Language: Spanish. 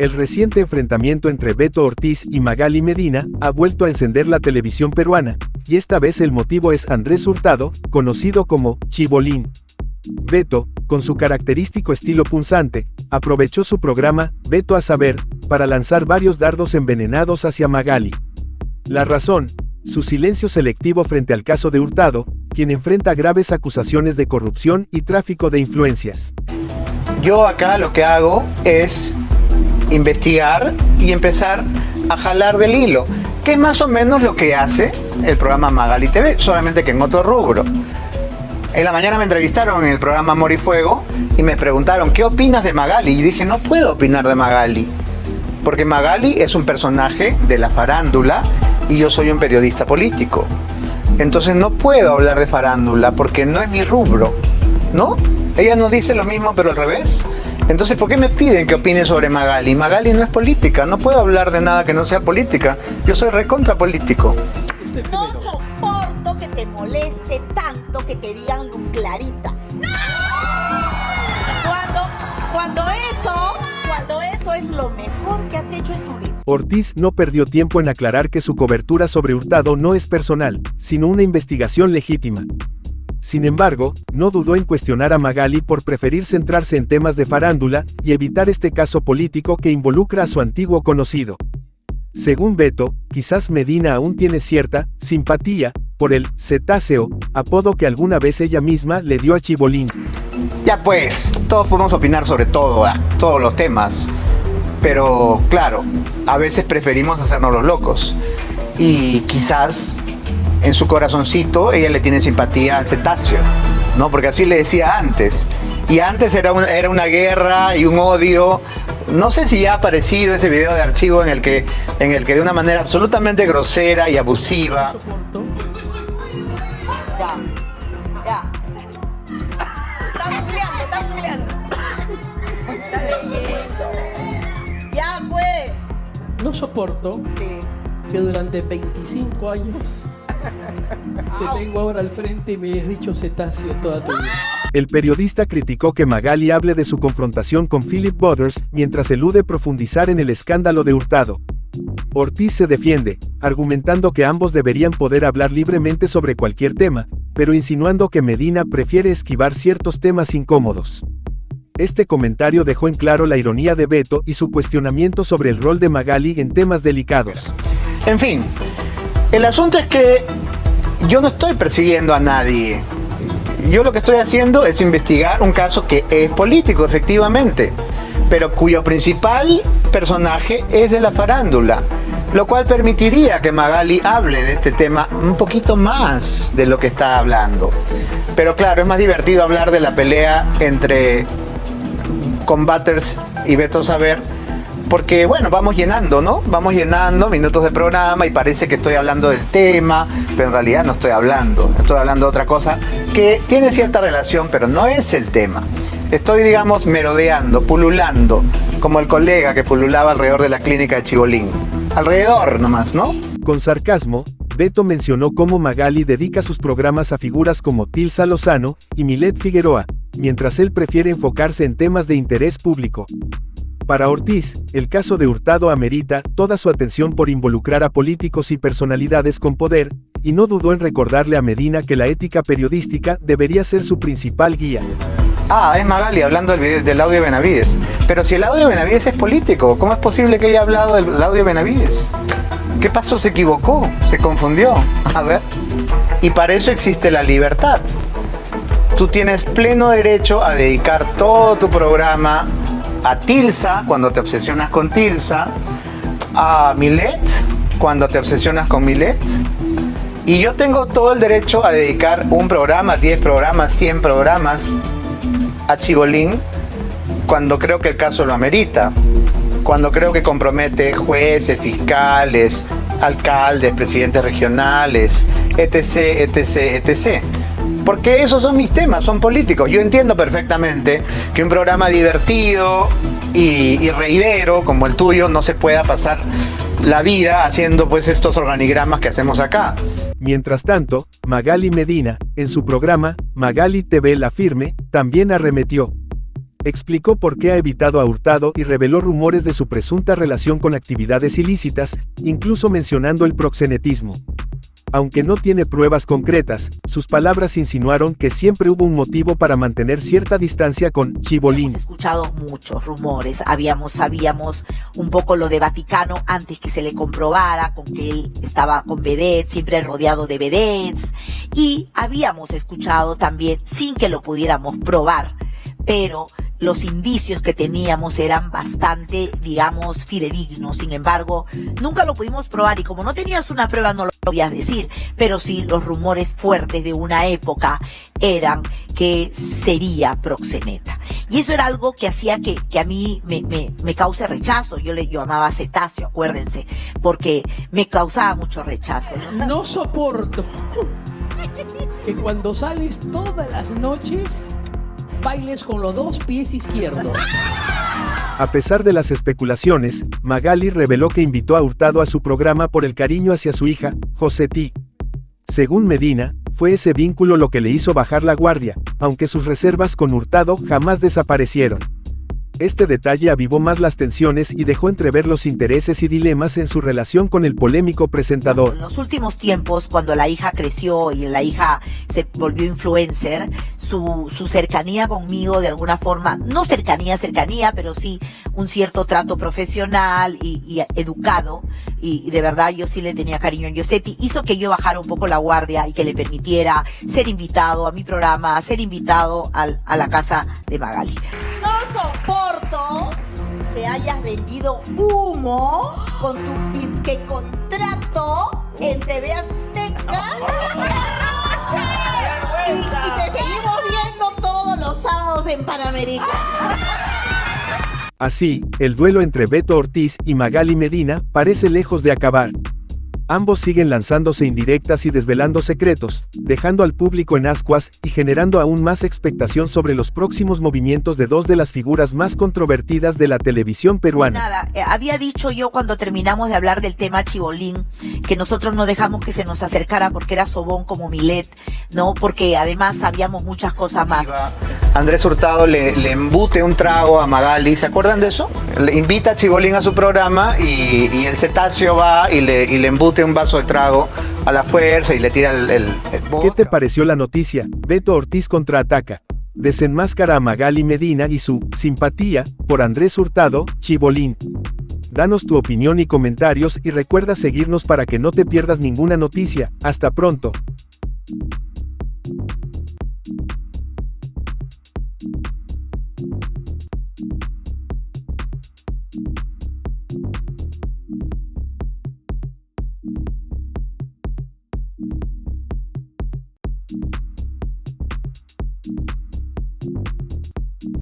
El reciente enfrentamiento entre Beto Ortiz y Magali Medina ha vuelto a encender la televisión peruana, y esta vez el motivo es Andrés Hurtado, conocido como Chibolín. Beto, con su característico estilo punzante, aprovechó su programa, Beto a Saber, para lanzar varios dardos envenenados hacia Magali. La razón: su silencio selectivo frente al caso de Hurtado, quien enfrenta graves acusaciones de corrupción y tráfico de influencias. Yo acá lo que hago es investigar y empezar a jalar del hilo, que es más o menos lo que hace el programa Magali TV, solamente que en otro rubro. En la mañana me entrevistaron en el programa Amor y Fuego y me preguntaron, ¿qué opinas de Magali? Y dije, no puedo opinar de Magali, porque Magali es un personaje de la farándula y yo soy un periodista político. Entonces no puedo hablar de farándula porque no es mi rubro, ¿no? Ella nos dice lo mismo pero al revés. Entonces, ¿por qué me piden que opine sobre Magali? Magali no es política, no puedo hablar de nada que no sea política. Yo soy recontra político. No soporto que te moleste tanto que te digan clarita. Cuando eso es lo mejor que has hecho en tu vida. Ortiz no perdió tiempo en aclarar que su cobertura sobre Hurtado no es personal, sino una investigación legítima. Sin embargo, no dudó en cuestionar a Magali por preferir centrarse en temas de farándula y evitar este caso político que involucra a su antiguo conocido. Según Beto, quizás Medina aún tiene cierta simpatía por el cetáceo, apodo que alguna vez ella misma le dio a Chibolín. Ya pues, todos podemos opinar sobre todo, todos los temas, pero claro, a veces preferimos hacernos los locos y quizás en su corazoncito ella le tiene simpatía al cetáceo, ¿no? Porque así le decía antes, y antes era una guerra y un odio. No sé si ya ha aparecido ese video de archivo en el que de una manera absolutamente grosera y abusiva. Ya. Está googleando. Está leyendo. Ya, pues. No soporto que durante 25 años te tengo ahora al frente y me has dicho cetáceo toda tu vida. El periodista criticó que Magali hable de su confrontación con Philip Butters mientras elude profundizar en el escándalo de Hurtado. Ortiz se defiende, argumentando que ambos deberían poder hablar libremente sobre cualquier tema, pero insinuando que Medina prefiere esquivar ciertos temas incómodos. Este comentario dejó en claro la ironía de Beto y su cuestionamiento sobre el rol de Magali en temas delicados. En fin, el asunto es que yo no estoy persiguiendo a nadie. Yo lo que estoy haciendo es investigar un caso que es político, efectivamente, pero cuyo principal personaje es de la farándula, lo cual permitiría que Magali hable de este tema un poquito más de lo que está hablando. Pero claro, es más divertido hablar de la pelea entre Combaters y Beto Saber, porque bueno, vamos llenando, ¿no? Vamos llenando minutos de programa y parece que estoy hablando del tema, pero en realidad no estoy hablando de otra cosa que tiene cierta relación, pero no es el tema. Estoy, digamos, merodeando, pululando, como el colega que pululaba alrededor de la clínica de Chibolín. Alrededor nomás, ¿no? Con sarcasmo, Beto mencionó cómo Magali dedica sus programas a figuras como Tilsa Lozano y Milet Figueroa, mientras él prefiere enfocarse en temas de interés público. Para Ortiz, el caso de Hurtado amerita toda su atención por involucrar a políticos y personalidades con poder, y no dudó en recordarle a Medina que la ética periodística debería ser su principal guía. Ah, es Magali hablando del audio de Benavides. Pero si el audio de Benavides es político, ¿cómo es posible que haya hablado del audio de Benavides? ¿Qué pasó? ¿Se equivocó? ¿Se confundió? A ver. Y para eso existe la libertad. Tú tienes pleno derecho a dedicar todo tu programa a Tilsa, cuando te obsesionas con Tilsa, a Milet, cuando te obsesionas con Milet, y yo tengo todo el derecho a dedicar un programa, 10 programas, 100 programas a Chibolín, cuando creo que el caso lo amerita, cuando creo que compromete jueces, fiscales, alcaldes, presidentes regionales, etc, etc, etc. Porque esos son mis temas, son políticos. Yo entiendo perfectamente que un programa divertido y reidero como el tuyo no se pueda pasar la vida haciendo pues estos organigramas que hacemos acá. Mientras tanto, Magali Medina, en su programa, Magali TV La Firme, también arremetió. Explicó por qué ha evitado a Hurtado y reveló rumores de su presunta relación con actividades ilícitas, incluso mencionando el proxenetismo. Aunque no tiene pruebas concretas, sus palabras insinuaron que siempre hubo un motivo para mantener cierta distancia con Chibolín. Hemos escuchado muchos rumores, sabíamos un poco lo de Vaticano antes que se le comprobara, con que él estaba con vedettes, siempre rodeado de vedettes, y habíamos escuchado también, sin que lo pudiéramos probar, pero los indicios que teníamos eran bastante, digamos, fidedignos. Sin embargo, nunca lo pudimos probar y como no tenías una prueba no lo podías decir, pero sí los rumores fuertes de una época eran que sería proxeneta. Y eso era algo que hacía que a mí me cause rechazo. Yo amaba Cetáceo, acuérdense, porque me causaba mucho rechazo. No soporto que cuando sales todas las noches bailes con los 2 pies izquierdos. A pesar de las especulaciones, Magali reveló que invitó a Hurtado a su programa por el cariño hacia su hija, Josetti. Según Medina, fue ese vínculo lo que le hizo bajar la guardia, aunque sus reservas con Hurtado jamás desaparecieron. Este detalle avivó más las tensiones y dejó entrever los intereses y dilemas en su relación con el polémico presentador. En los últimos tiempos, cuando la hija creció y la hija se volvió influencer, su cercanía conmigo de alguna forma, no cercanía, pero sí un cierto trato profesional y educado, y de verdad yo sí le tenía cariño a Josetti, hizo que yo bajara un poco la guardia y que le permitiera ser invitado a mi programa, ser invitado a la casa de Magali. No soporto que hayas vendido humo con tu disque contrato en TV Azteca y te seguimos viendo todos los sábados en Panamericana. Así, el duelo entre Beto Ortiz y Magali Medina parece lejos de acabar. Ambos siguen lanzándose indirectas y desvelando secretos, dejando al público en ascuas y generando aún más expectación sobre los próximos movimientos de dos de las figuras más controvertidas de la televisión peruana. Nada, había dicho yo cuando terminamos de hablar del tema Chibolín, que nosotros no dejamos que se nos acercara porque era sobón como Milet, ¿no? Porque además sabíamos muchas cosas más. Andrés Hurtado le embute un trago a Magali, ¿se acuerdan de eso? Le invita a Chibolín a su programa y el Cetáceo va y le embute un vaso de trago a la fuerza y le tira el vodka. ¿Qué te pareció la noticia? Beto Ortiz contraataca. Desenmáscara a Magali Medina y su simpatía por Andrés Hurtado, Chibolín. Danos tu opinión y comentarios y recuerda seguirnos para que no te pierdas ninguna noticia. Hasta pronto.